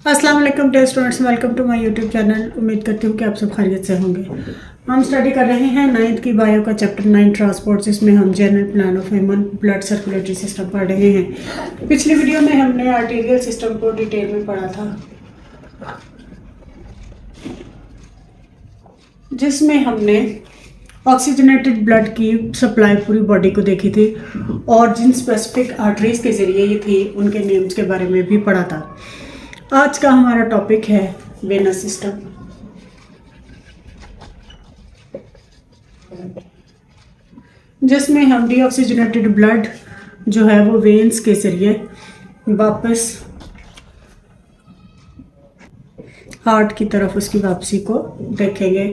अस्सलाम वालेकुम dear students, welcome to my YouTube channel. उम्मीद करती हूँ कि आप सब खैरियत से होंगे। हम स्टडी कर रहे हैं 9th की बायो का चैप्टर 9 ट्रांसपोर्ट, जिसमें हम general plan of human blood circulatory system पढ़ रहे हैं। पिछली वीडियो में हमने आर्टेरियल सिस्टम को डिटेल में पढ़ा था, जिसमें हमने ऑक्सीजनेटेड ब्लड की सप्लाई पूरी बॉडी को देखी थी और जिन स्पेसिफिक आर्टरीज के जरिए ये थी उनके नेम्स के बारे में भी पढ़ा था। आज का हमारा टॉपिक है वेनस सिस्टम, जिसमें हम डीऑक्सीजनेटेड ब्लड जो है वो वेन्स के जरिए वापस हार्ट की तरफ उसकी वापसी को देखेंगे।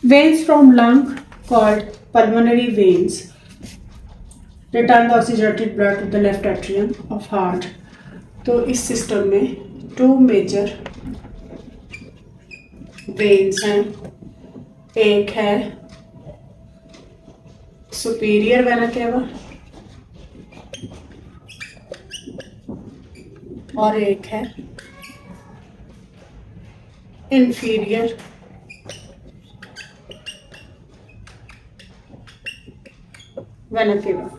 Veins from lung called pulmonary veins return the oxygenated blood to the left atrium of heart. तो इस सिस्टम में टू मेजर वेन्स हैं। एक है सुपीरियर वेना केवा और एक है inferior vena cava.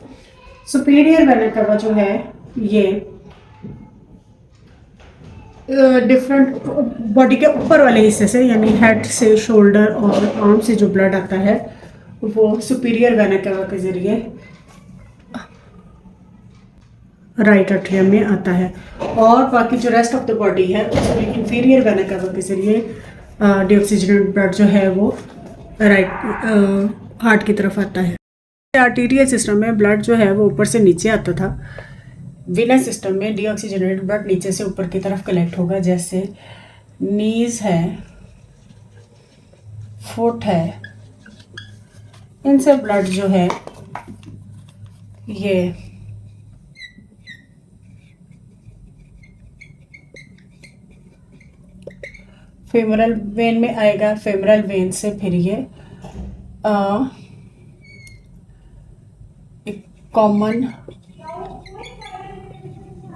Superior vena cava जो है ये डिफरेंट बॉडी के ऊपर वाले हिस्से से, यानी हेड से, शोल्डर और आर्म से जो ब्लड आता है वो सुपीरियर वेना केवा के जरिए राइट एट्रियम में आता है, और बाकी जो रेस्ट ऑफ द बॉडी है उसमें इंफीरियर वेना केवा के जरिए डीऑक्सीजनेटेड ब्लड जो है वो राइट हार्ट की तरफ आता है। आर्टीरियल सिस्टम में ब्लड जो है वो ऊपर से नीचे आता था। वेनस सिस्टम में डीऑक्सीजनेटेड ब्लड नीचे से ऊपर की तरफ कलेक्ट होगा, जैसे नीज है, फुट है, इनसे ब्लड जो है ये फेमरल वेन में आएगा। फेमरल वेन से फिर ये एक कॉमन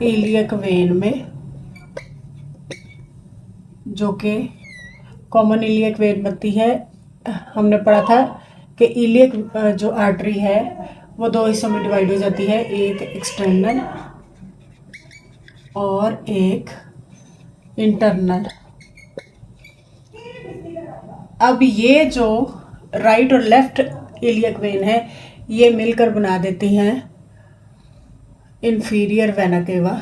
इलियक वेन में, जो कि कॉमन इलियक वेन बनती है। हमने पढ़ा था कि इलियक जो आर्टरी है वो दो हिस्सों में डिवाइड हो जाती है, एक एक्सटर्नल और एक इंटरनल। अब ये जो राइट और लेफ्ट इलियक वेन है ये मिलकर बना देती हैं इंफीरियर वेना केवा।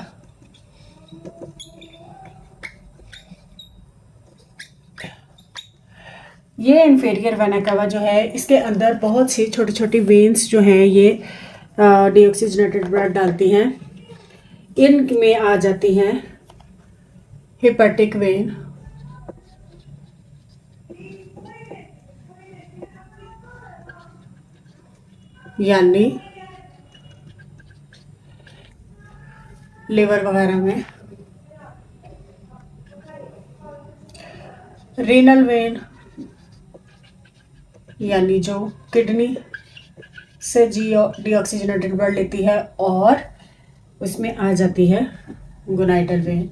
ये इंफीरियर वेना केवा जो है इसके अंदर बहुत सी छोटी छोटी वेन्स जो हैं ये डीऑक्सीजनेटेड ब्लड डालती हैं। इनमें आ जाती हैं हेपेटिक वेन, यानी लिवर वगैरह में, रीनल वेन यानी जो किडनी से डीऑक्सीजनेटेड ब्लड लेती है, और उसमें आ जाती है गोनाइडल वेन।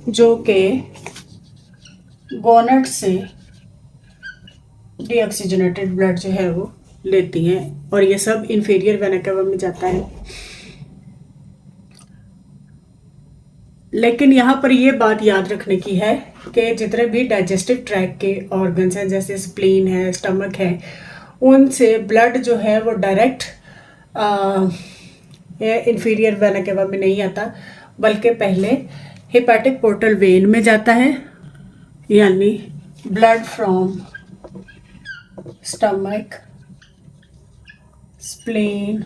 जो कि गोनट से डीऑक्सीजनेटेड ब्लड जो है वो लेती हैं, और ये सब इंफीरियर वेना केवा में जाता है। लेकिन यहाँ पर ये बात याद रखने की है कि जितने भी डाइजेस्टिव ट्रैक के ऑर्गन्स हैं, जैसे स्प्लीन है, स्टमक है, उनसे ब्लड जो है वो डायरेक्ट इंफीरियर वेना केवा में नहीं आता, बल्कि पहले हेपेटिक पोर्टल वेन में जाता है, यानी ब्लड फ्रॉम स्टमक, स्प्लीन,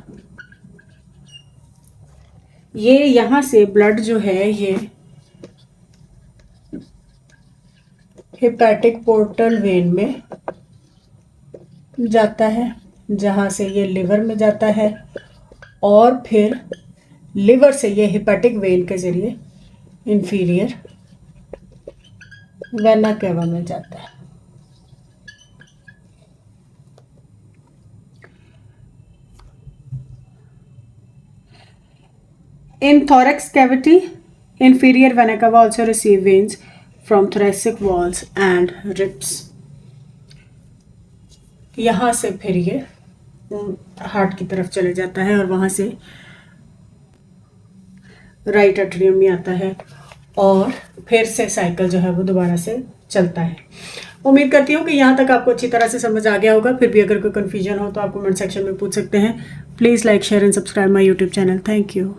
ये यहाँ से ब्लड जो है ये हेपेटिक पोर्टल वेन में जाता है, जहाँ से ये लिवर में जाता है, और फिर लिवर से ये हेपेटिक वेन के जरिए इंफीरियर वेना केवा में जाता है। इन thorax cavity, inferior vena cava also receive veins from thoracic walls and ribs. यहाँ से फिर ये हार्ट की तरफ चले जाता है और वहाँ से राइट एट्रियम में आता है और फिर से साइकिल जो है वो दोबारा से चलता है। उम्मीद करती हूँ कि यहाँ तक आपको अच्छी तरह से समझ आ गया होगा। फिर भी अगर कोई कन्फ्यूजन हो तो आप कमेंट सेक्शन में पूछ सकते हैं। Please like share and subscribe my YouTube channel. Thank you.